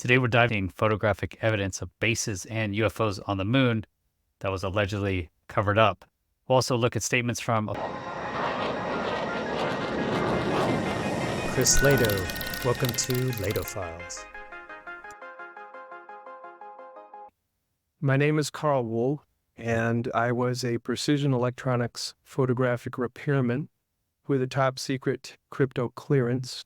Today we're diving photographic evidence of bases and UFOs on the moon that was allegedly covered up. We'll also look at statements from Chris Lado. Welcome to Lado Files. My name is Karl Wolfe, and I was a precision electronics photographic repairman with a top secret crypto clearance.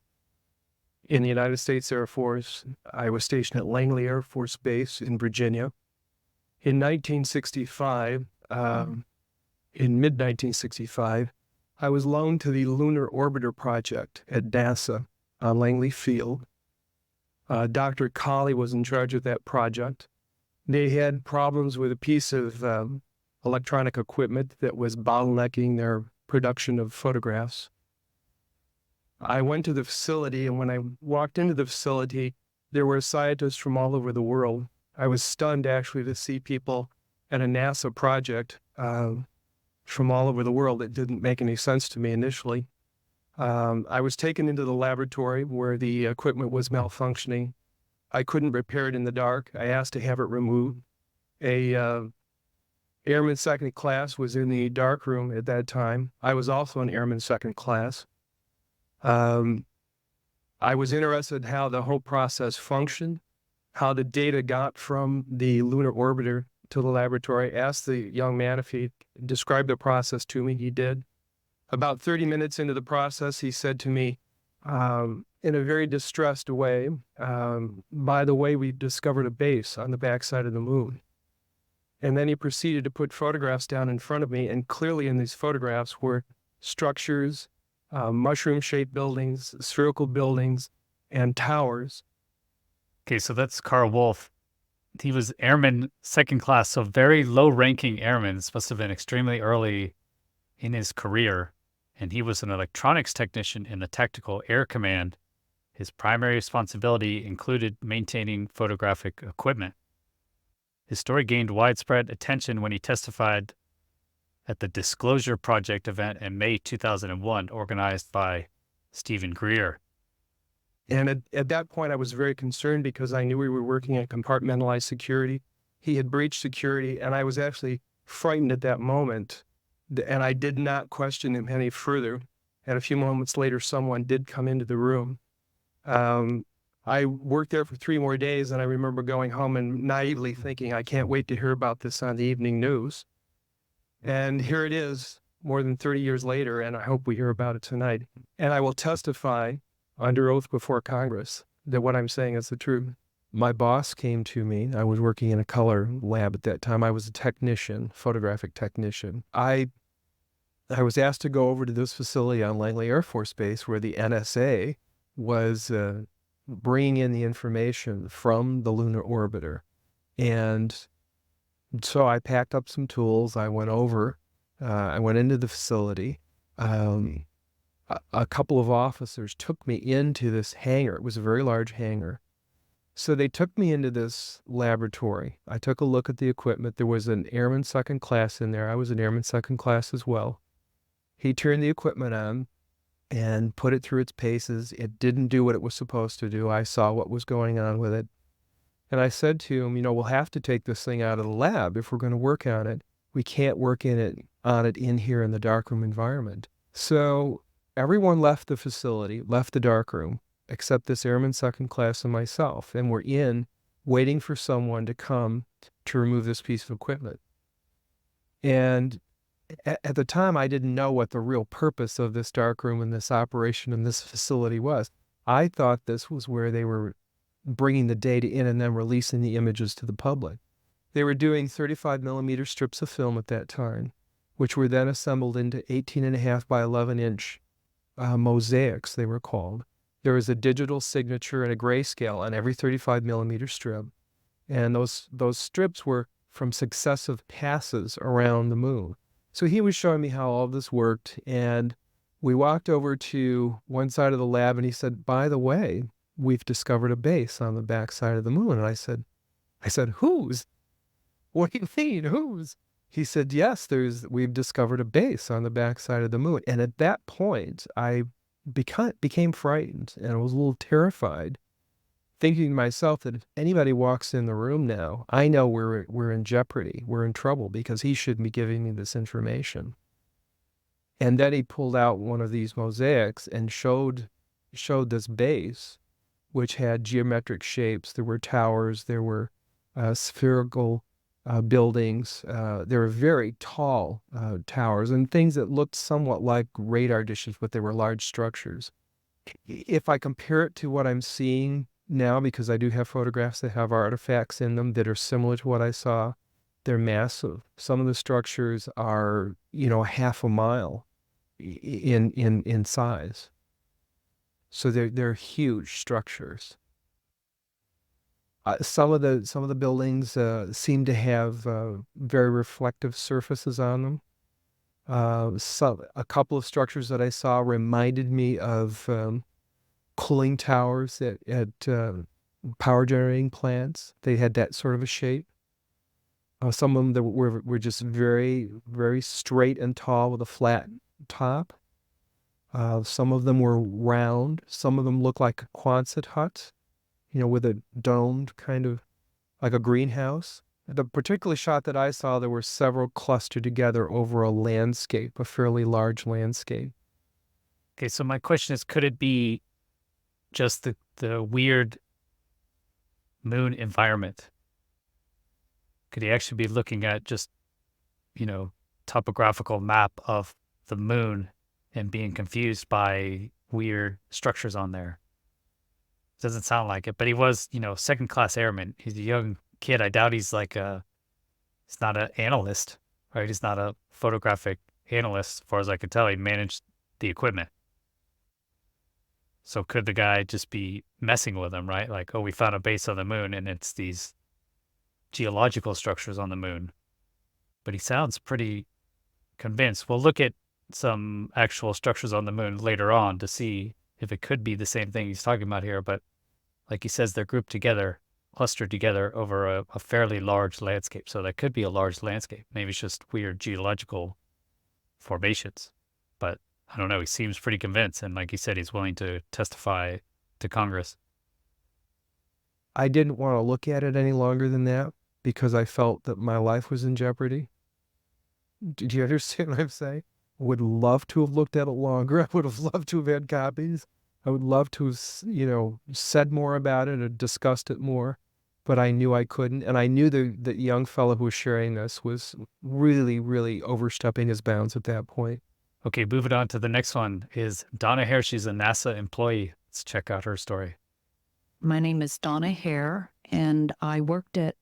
In the United States Air Force, I was stationed at Langley Air Force Base in Virginia. In 1965, in mid-1965, I was loaned to the Lunar Orbiter project at NASA on Langley Field. Dr. Colley was in charge of that project. They had problems with a piece of electronic equipment that was bottlenecking their production of photographs. I went to the facility, and when I walked into the facility, there were scientists from all over the world. I was stunned, actually, to see people at a NASA project from all over the world. It didn't make any sense to me initially. I was taken into the laboratory where the equipment was malfunctioning. I couldn't repair it in the dark. I asked to have it removed. A airman second class was in the dark room at that time. I was also an airman second class. I was interested in how the whole process functioned, how the data got from the lunar orbiter to the laboratory. I asked the young man if he described the process to me. He did. About 30 minutes into the process, he said to me, in a very distressed way, by the way, we discovered a base on the backside of the moon. And then he proceeded to put photographs down in front of me, and clearly in these photographs were structures, mushroom-shaped buildings, spherical buildings, and towers. Okay, so that's Carl Wolff. He was airman second class, so very low-ranking airman. This must have been extremely early in his career. And he was an electronics technician in the Tactical Air Command. His primary responsibility included maintaining photographic equipment. His story gained widespread attention when he testified at the Disclosure Project event in May 2001, organized by Stephen Greer. And at that point, I was very concerned because I knew we were working at compartmentalized security. He had breached security, and I was actually frightened at that moment. And I did not question him any further. And a few moments later, someone did come into the room. I worked there for 3 more days, and I remember going home and naively thinking, I can't wait to hear about this on the evening news. And here it is, more than 30 years later, and I hope we hear about it tonight. And I will testify under oath before Congress that what I'm saying is the truth. My boss came to me. I was working in a color lab at that time. I was a technician, photographic technician. I was asked to go over to this facility on Langley Air Force Base where the NSA was bringing in the information from the lunar orbiter. And so I packed up some tools. I went over. I went into the facility. A couple of officers took me into this hangar. It was a very large hangar. So they took me into this laboratory. I took a look at the equipment. There was an airman second class in there. I was an airman second class as well. He turned the equipment on and put it through its paces. It didn't do what it was supposed to do. I saw what was going on with it. And I said to him, we'll have to take this thing out of the lab if we're going to work on it. We can't work on it in here in the darkroom environment. So everyone left the facility, left the darkroom, except this airman second class and myself. And we're in waiting for someone to come to remove this piece of equipment. And at the time, I didn't know what the real purpose of this darkroom and this operation and this facility was. I thought this was where they were bringing the data in and then releasing the images to the public. They were doing 35 millimeter strips of film at that time, which were then assembled into 18.5 by 11 inch mosaics, they were called. There was a digital signature and a grayscale on every 35 millimeter strip. And those strips were from successive passes around the moon. So he was showing me how all this worked, and we walked over to one side of the lab, and he said, by the way, we've discovered a base on the backside of the moon. And I said, whose? What do you mean, whose? He said, yes, we've discovered a base on the backside of the moon. And at that point, I became frightened, and I was a little terrified, thinking to myself that if anybody walks in the room now, I know we're in jeopardy. We're in trouble because he shouldn't be giving me this information. And then he pulled out one of these mosaics and showed this base, which had geometric shapes. There were towers, there were spherical buildings. There were very tall towers and things that looked somewhat like radar dishes, but they were large structures. If I compare it to what I'm seeing now, because I do have photographs that have artifacts in them that are similar to what I saw, they're massive. Some of the structures are, half a mile in size. So they're huge structures. Some of the buildings seem to have very reflective surfaces on them. A couple of structures that I saw reminded me of cooling towers at power generating plants. They had that sort of a shape. Some of them that were just very, very straight and tall with a flat top. Some of them were round. Some of them looked like a Quonset hut, with a domed kind of like a greenhouse. The particular shot that I saw, there were several clustered together over a landscape, a fairly large landscape. Okay, so my question is, could it be just the weird moon environment? Could he actually be looking at just, topographical map of the moon and being confused by weird structures on there? Doesn't sound like it, but he was, second class airman. He's a young kid. I doubt he's he's not an analyst, right? He's not a photographic analyst, as far as I can tell. He managed the equipment. So could the guy just be messing with him, right? Like, oh, we found a base on the moon and it's these geological structures on the moon. But he sounds pretty convinced. We'll look at some actual structures on the moon later on to see if it could be the same thing he's talking about here. But like he says, they're grouped together, clustered together over a fairly large landscape. So that could be a large landscape. Maybe it's just weird geological formations. But I don't know. He seems pretty convinced. And like he said, he's willing to testify to Congress. I didn't want to look at it any longer than that because I felt that my life was in jeopardy. Did you understand what I'm saying? I would love to have looked at it longer. I would have loved to have had copies. I would love to have, said more about it or discussed it more, but I knew I couldn't. And I knew the young fellow who was sharing this was really, really overstepping his bounds at that point. Okay, moving on to the next one is Donna Hare. She's a NASA employee. Let's check out her story. My name is Donna Hare, and I worked at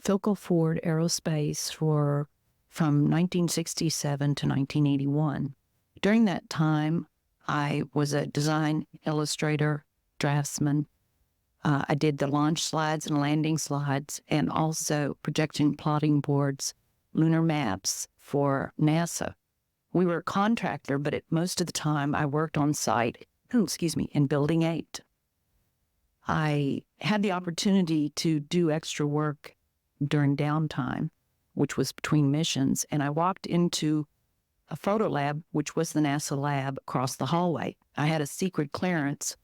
Philco Ford Aerospace from 1967 to 1981. During that time, I was a design illustrator, draftsman. I did the launch slides and landing slides, and also projection plotting boards, lunar maps for NASA. We were a contractor, but most of the time I worked on site, in Building 8. I had the opportunity to do extra work during downtime, which was between missions, and I walked into a photo lab, which was the NASA lab across the hallway. I had a secret clearance,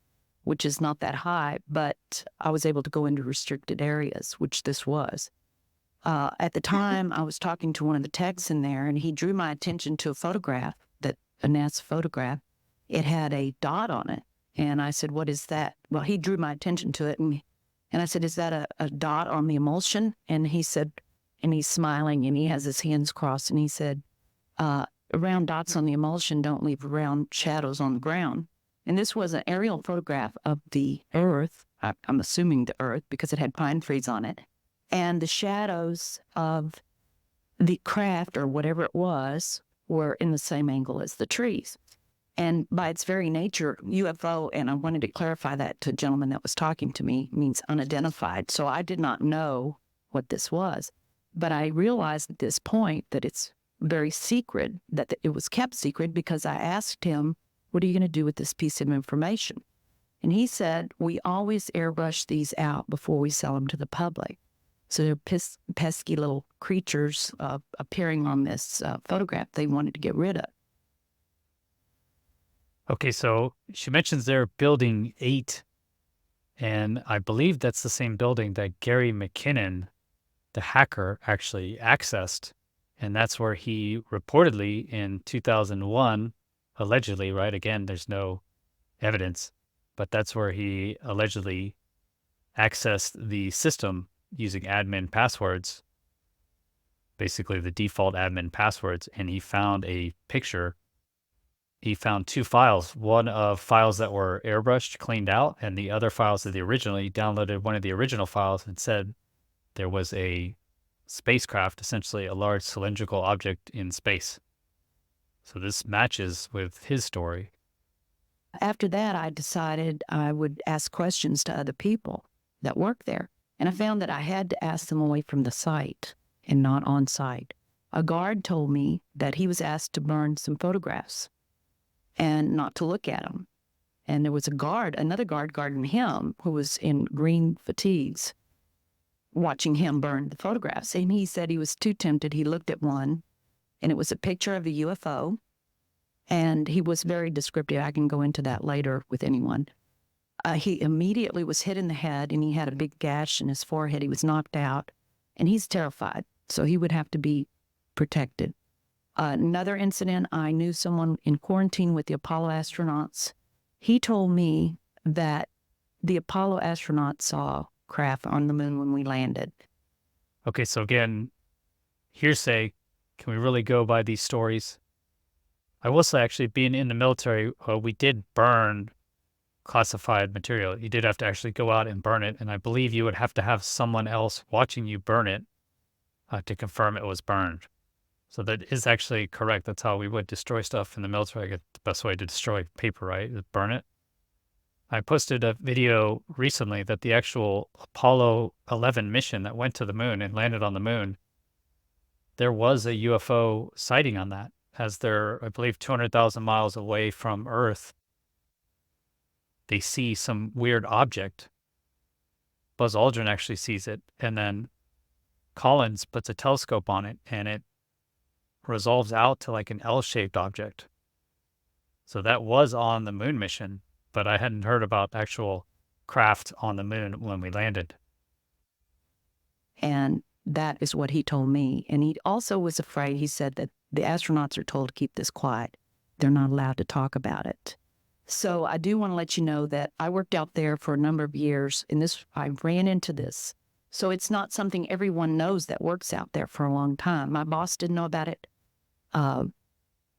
which is not that high, but I was able to go into restricted areas, which this was. At the time, I was talking to one of the techs in there, and he drew my attention to a photograph, a NASA photograph. It had a dot on it, and I said, "What is that?" Well, he drew my attention to it, and I said, "Is that a dot on the emulsion?" And he said, and he's smiling, and he has his hands crossed, and he said, "Round dots on the emulsion don't leave round shadows on the ground." And this was an aerial photograph of the Earth. I'm assuming the Earth because it had pine trees on it. And the shadows of the craft or whatever it was were in the same angle as the trees. And by its very nature, UFO, and I wanted to clarify that to a gentleman that was talking to me, means unidentified. So I did not know what this was. But I realized at this point that it's very secret, that it was kept secret, because I asked him, "What are you going to do with this piece of information?" And he said, "We always airbrush these out before we sell them to the public." So they're pesky little creatures appearing on this photograph they wanted to get rid of. Okay, so she mentions they're Building 8 And I believe that's the same building that Gary McKinnon, the hacker, actually accessed. And that's where he reportedly in 2001, allegedly, right? Again, there's no evidence, but that's where he allegedly accessed the system using admin passwords, basically the default admin passwords. And he found a picture. He found two files, one of files that were airbrushed, cleaned out, and the other files that he originally downloaded one of the original files and said there was a spacecraft, essentially a large cylindrical object in space. So this matches with his story. After that, I decided I would ask questions to other people that work there. And I found that I had to ask them away from the site and not on site. A guard told me that he was asked to burn some photographs and not to look at them. And there was another guard guarding him who was in green fatigues, watching him burn the photographs. And he said he was too tempted. He looked at one, and it was a picture of a UFO. And he was very descriptive. I can go into that later with anyone. He immediately was hit in the head, and he had a big gash in his forehead. He was knocked out, and he's terrified. So he would have to be protected. Another incident, I knew someone in quarantine with the Apollo astronauts. He told me that the Apollo astronauts saw craft on the moon when we landed. Okay, so again, hearsay. Can we really go by these stories? I will say, actually, being in the military, we did burn classified material. You did have to actually go out and burn it, and I believe you would have to have someone else watching you burn it to confirm it was burned. So that is actually correct. That's how we would destroy stuff in the military. I guess the best way to destroy paper, right, is burn it. I posted a video recently that the actual Apollo 11 mission that went to the moon and landed on the moon, there was a UFO sighting on that, as they're, I believe, 200,000 miles away from Earth. They see some weird object. Buzz Aldrin actually sees it, and then Collins puts a telescope on it, and it resolves out to like an L-shaped object. So that was on the moon mission, but I hadn't heard about actual craft on the moon when we landed. And that is what he told me. And he also was afraid. He said that the astronauts are told to keep this quiet. They're not allowed to talk about it. So I do want to let you know that I worked out there for a number of years, and I ran into this. So it's not something everyone knows that works out there for a long time. My boss didn't know about it.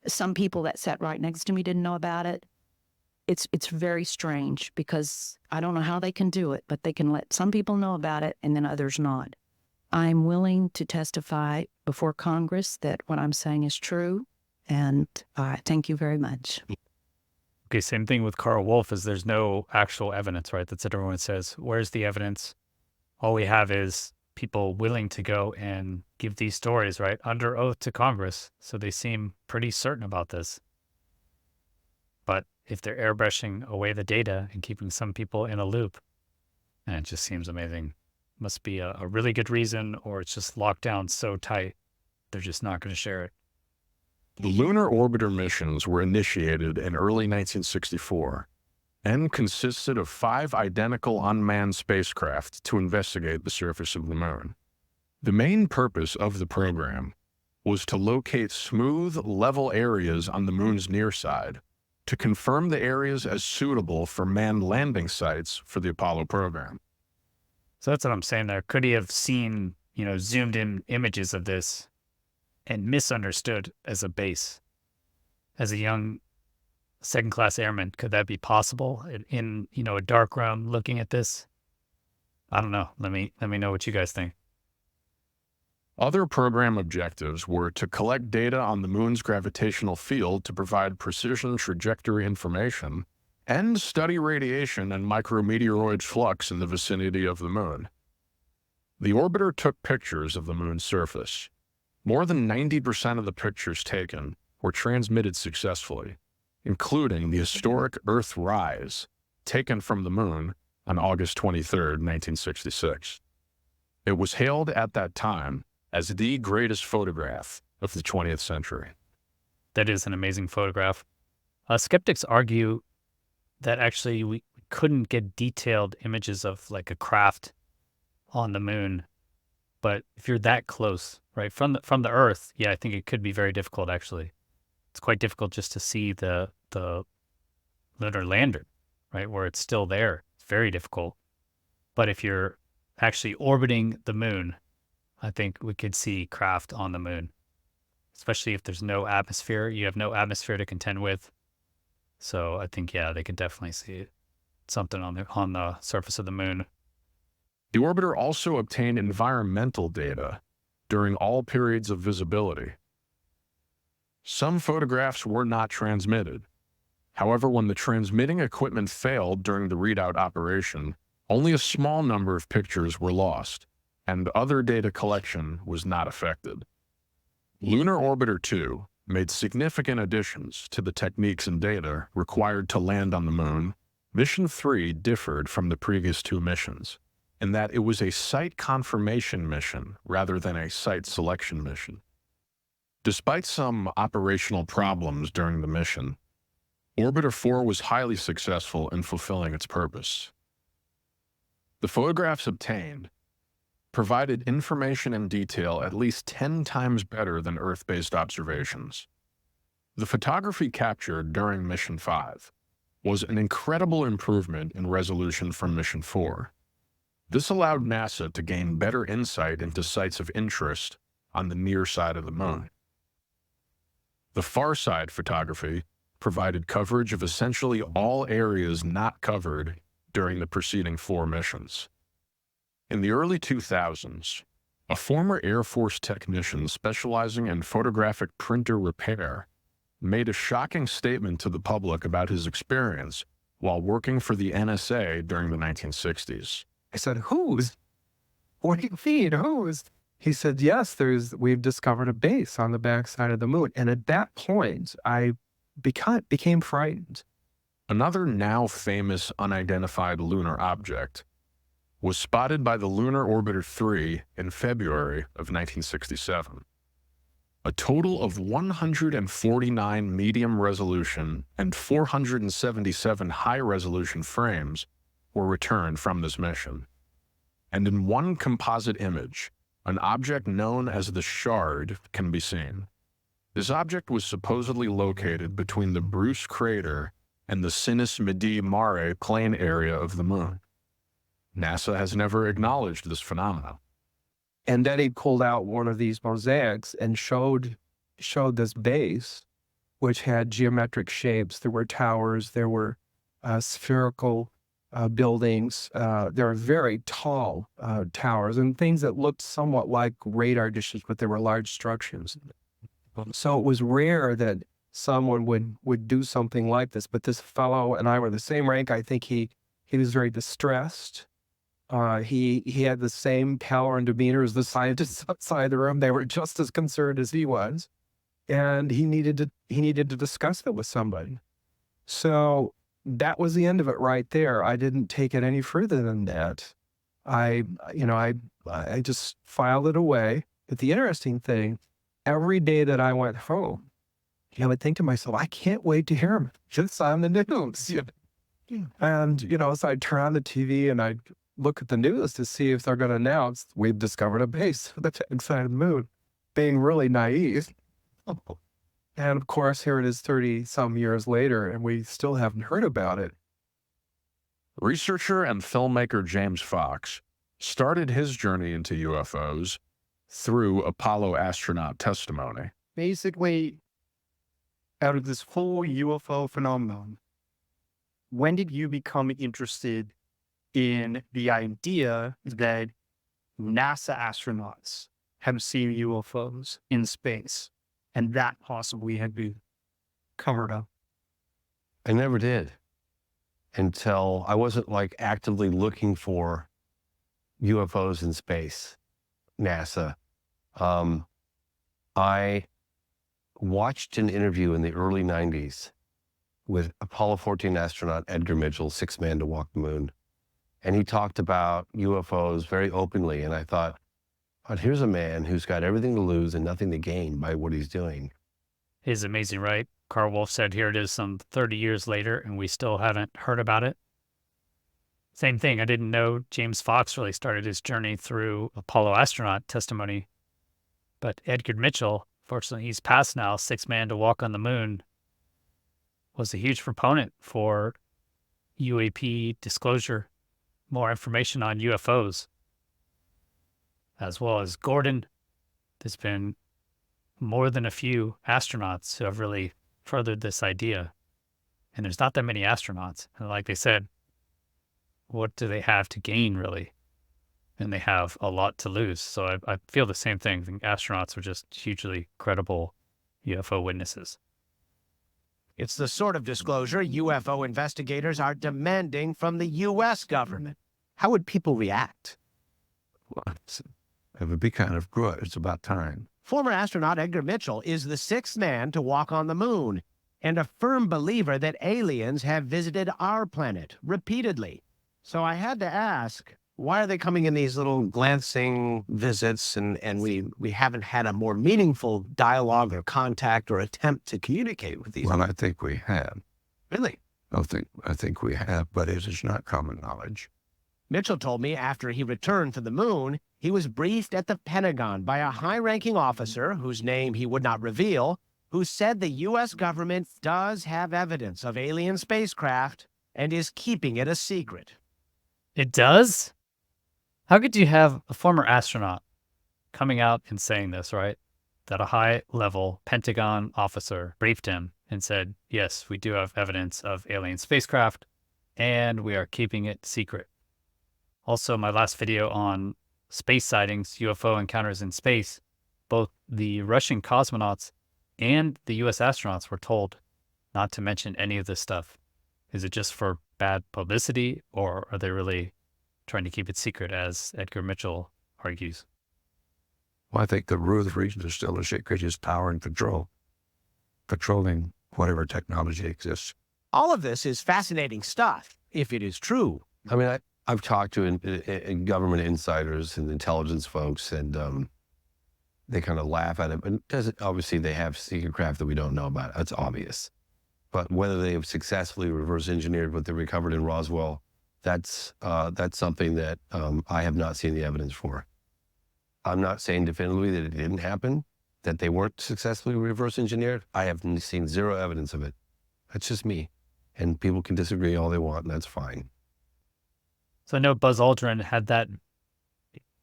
Some people that sat right next to me didn't know about it. It's very strange because I don't know how they can do it, but they can let some people know about it and then others not. I'm willing to testify before Congress that what I'm saying is true, and thank you very much. Okay, same thing with Carl Wolfe, is there's no actual evidence, right? That's what everyone says. Where's the evidence? All we have is people willing to go and give these stories, right, under oath to Congress. So they seem pretty certain about this. But if they're airbrushing away the data and keeping some people in a loop, it just seems amazing. Must be a really good reason, or it's just locked down so tight, they're just not going to share it. The lunar orbiter missions were initiated in early 1964 and consisted of 5 identical unmanned spacecraft to investigate the surface of the moon. The main purpose of the program was to locate smooth, level areas on the moon's near side to confirm the areas as suitable for manned landing sites for the Apollo program. So that's what I'm saying there. Could he have seen, zoomed in images of this and misunderstood as a base? As a young second-class airman, could that be possible in a dark room looking at this? I don't know. Let me know what you guys think. Other program objectives were to collect data on the moon's gravitational field to provide precision trajectory information and study radiation and micrometeoroid flux in the vicinity of the moon. The orbiter took pictures of the moon's surface. More than 90% of the pictures taken were transmitted successfully, including the historic Earth rise taken from the moon on August 23, 1966. It was hailed at that time as the greatest photograph of the 20th century. That is an amazing photograph. Skeptics argue that actually we couldn't get detailed images of like a craft on the moon. But if you're that close, right, from the Earth, yeah, I think it could be very difficult. Actually, it's quite difficult just to see the lunar lander, right, where it's still there. It's very difficult. But if you're actually orbiting the moon, I think we could see craft on the moon, especially if there's no atmosphere. You have no atmosphere to contend with. So I think, yeah, they could definitely see something on the surface of the moon. The orbiter also obtained environmental data during all periods of visibility. Some photographs were not transmitted. However, when the transmitting equipment failed during the readout operation, only a small number of pictures were lost, and other data collection was not affected. Lunar Orbiter 2 made significant additions to the techniques and data required to land on the moon. Mission 3 differed from the previous two missions in that it was a site confirmation mission rather than a site selection mission. Despite some operational problems during the mission, Orbiter 4 was highly successful in fulfilling its purpose. The photographs obtained provided information and detail at least 10 times better than Earth-based observations. The photography captured during Mission 5 was an incredible improvement in resolution from Mission 4. This allowed NASA to gain better insight into sites of interest on the near side of the moon. The far side photography provided coverage of essentially all areas not covered during the preceding 4 missions. In the early 2000s, a former Air Force technician specializing in photographic printer repair made a shocking statement to the public about his experience while working for the NSA during the 1960s. I said, whose? What do you mean, whose? He said, yes, we've discovered a base on the backside of the moon. And at that point, I became frightened. Another now famous unidentified lunar object was spotted by the Lunar Orbiter 3 in February of 1967. A total of 149 medium resolution and 477 high resolution frames were returned from this mission. And in one composite image, an object known as the Shard can be seen. This object was supposedly located between the Bruce crater and the Sinus Midi Mare plain area of the moon. NASA has never acknowledged this phenomenon. And then he pulled out one of these mosaics and showed this base, which had geometric shapes. There were towers, there were spherical buildings. There were very tall towers and things that looked somewhat like radar dishes, but they were large structures. So it was rare that someone would do something like this. But this fellow and I were the same rank. I think he was very distressed. He had the same power and demeanor as the scientists outside the room. They were just as concerned as he was, and he needed to discuss it with somebody. So that was the end of it right there. I didn't take it any further than that. I just filed it away. But the interesting thing, every day that I went home, I would think to myself, I can't wait to hear him just on the news. And so I'd turn on the TV and I'd look at the news to see if they're going to announce we've discovered a base on the backside of the moon, being really naive. And of course, here it is 30-some years later, and we still haven't heard about it. Researcher and filmmaker James Fox started his journey into UFOs through Apollo astronaut testimony. Basically, out of this whole UFO phenomenon, when did you become interested in the idea that NASA astronauts have seen UFOs in space and that possibly had been covered up? I never did until I wasn't actively looking for UFOs in space, NASA. I watched an interview in the early 90s with Apollo 14 astronaut Edgar Mitchell, 6th man to walk the moon. And he talked about UFOs very openly. And I thought, but here's a man who's got everything to lose and nothing to gain by what he's doing. It is amazing, right? Carl Wolfe said, here it is some 30 years later, and we still haven't heard about it. Same thing. I didn't know James Fox really started his journey through Apollo astronaut testimony. But Edgar Mitchell, fortunately, he's passed now, sixth man to walk on the moon, was a huge proponent for UAP disclosure, more information on UFOs, as well as Gordon. There's been more than a few astronauts who have really furthered this idea. And there's not that many astronauts. And like they said, what do they have to gain, really? And they have a lot to lose. So I feel the same thing. I think astronauts are just hugely credible UFO witnesses. It's the sort of disclosure UFO investigators are demanding from the U.S. government. How would people react? Well, it would be kind of good. It's about time. Former astronaut Edgar Mitchell is the sixth man to walk on the moon and a firm believer that aliens have visited our planet repeatedly. So I had to ask, why are they coming in these little glancing visits and we haven't had a more meaningful dialogue or contact or attempt to communicate with these? Well, I think we have. Really? I think we have, but it is not common knowledge. Mitchell told me after he returned to the moon, he was briefed at the Pentagon by a high-ranking officer whose name he would not reveal, who said the U.S. government does have evidence of alien spacecraft and is keeping it a secret. It does? How could you have a former astronaut coming out and saying this, right? That a high-level Pentagon officer briefed him and said, yes, we do have evidence of alien spacecraft, and we are keeping it secret. Also, my last video on space sightings, UFO encounters in space, both the Russian cosmonauts and the U.S. astronauts were told not to mention any of this stuff. Is it just for bad publicity, or are they really trying to keep it secret, as Edgar Mitchell argues? Well, I think the reason is still a secret is power and control, controlling whatever technology exists. All of this is fascinating stuff, if it is true. I mean, I've talked to government insiders and intelligence folks, and they kind of laugh at it. But obviously, they have secret craft that we don't know about. That's obvious. But whether they have successfully reverse engineered what they recovered in Roswell, that's something that I have not seen the evidence for. I'm not saying definitively that it didn't happen, that they weren't successfully reverse engineered. I have seen zero evidence of it. That's just me. And people can disagree all they want, and that's fine. So I know Buzz Aldrin had that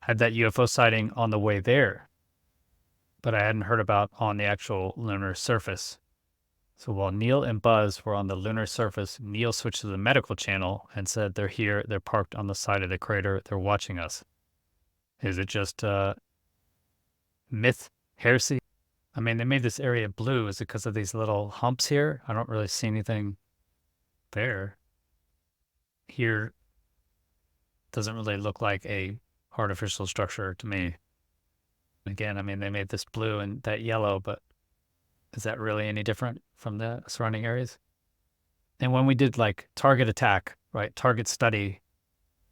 UFO sighting on the way there, but I hadn't heard about on the actual lunar surface. So while Neil and Buzz were on the lunar surface, Neil switched to the medical channel and said, they're here, they're parked on the side of the crater, they're watching us. Is it just myth, heresy? I mean, they made this area blue. Is it because of these little humps here? I don't really see anything there. Here doesn't really look like a artificial structure to me. Again, I mean, they made this blue and that yellow, but is that really any different from the surrounding areas? And when we did like target attack, right, target study,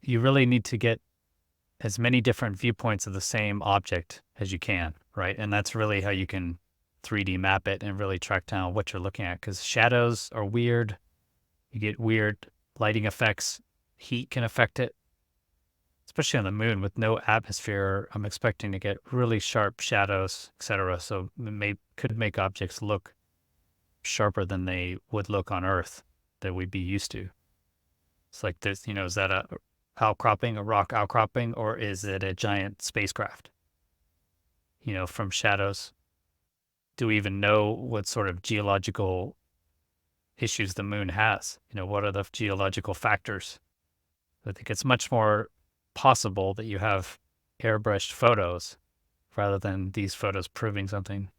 you really need to get as many different viewpoints of the same object as you can, right? And that's really how you can 3D map it and really track down what you're looking at, because shadows are weird. You get weird lighting effects. Heat can affect it, especially on the moon with no atmosphere. I'm expecting to get really sharp shadows, etc. So it could make objects look sharper than they would look on Earth that we'd be used to. It's like this, is that a outcropping, a rock outcropping, or is it a giant spacecraft? From shadows. Do we even know what sort of geological issues the moon has? What are the geological factors? I think it's much more possible that you have airbrushed photos rather than these photos proving something.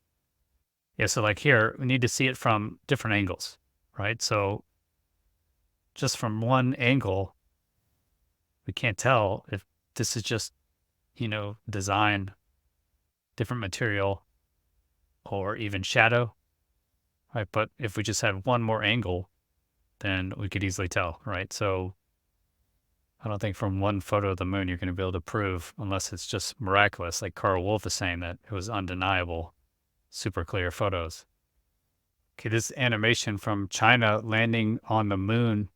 Yeah, so like here, we need to see it from different angles, right? So just from one angle, we can't tell if this is just, design, different material, or even shadow, right? But if we just had one more angle, then we could easily tell, right? So I don't think from one photo of the moon you're going to be able to prove, unless it's just miraculous, like Karl Wolfe is saying that it was undeniable, super clear photos. Okay, this animation from China landing on the moon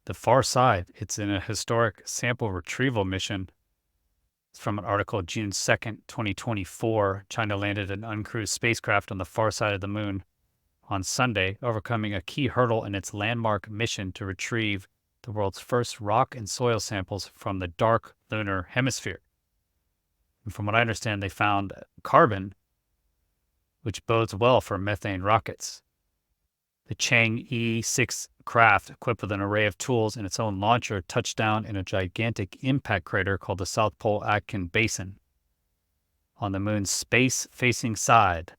the far side. It's in a historic sample retrieval mission. It's from an article June 2nd, 2024. China landed an uncrewed spacecraft on the far side of the moon on Sunday, overcoming a key hurdle in its landmark mission to retrieve the world's first rock and soil samples from the dark lunar hemisphere. And from what I understand, they found carbon, which bodes well for methane rockets. The Chang'e 6 craft, equipped with an array of tools and its own launcher, touched down in a gigantic impact crater called the South Pole Aitken Basin on the moon's space-facing side.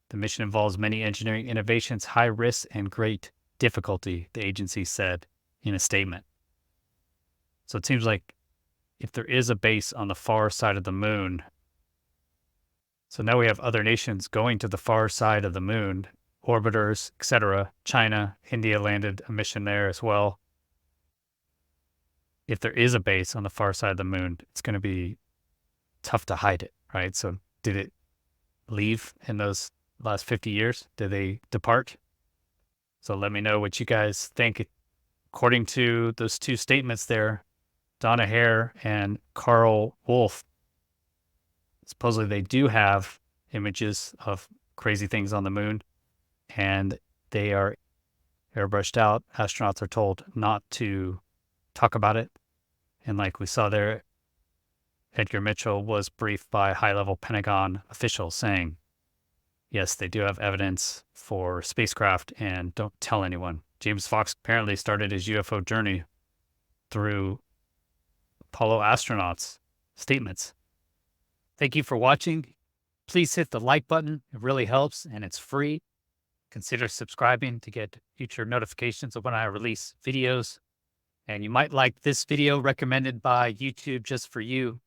The mission involves many engineering innovations, high risk, and great difficulty, the agency said in a statement. So it seems like if there is a base on the far side of the moon, so now we have other nations going to the far side of the moon, orbiters, etc. China, India landed a mission there as well. If there is a base on the far side of the moon, it's going to be tough to hide it, right? So did it leave in those last 50 years? Did they depart? So let me know what you guys think. According to those two statements there, Donna Hare and Carl Wolff, supposedly they do have images of crazy things on the moon, and they are airbrushed out. Astronauts are told not to talk about it. And like we saw there, Edgar Mitchell was briefed by high-level Pentagon officials saying, yes, they do have evidence for spacecraft and don't tell anyone. James Fox apparently started his UFO journey through Apollo astronauts' statements. Thank you for watching. Please hit the like button. It really helps and it's free. Consider subscribing to get future notifications of when I release videos. And you might like this video recommended by YouTube just for you.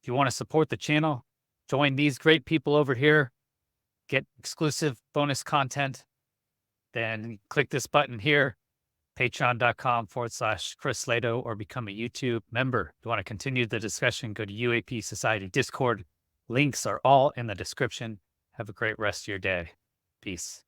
If you want to support the channel, join these great people over here, get exclusive bonus content, then click this button here, patreon.com/Chris Lato, or become a YouTube member. If you want to continue the discussion, go to UAP Society Discord. Links are all in the description. Have a great rest of your day. Peace.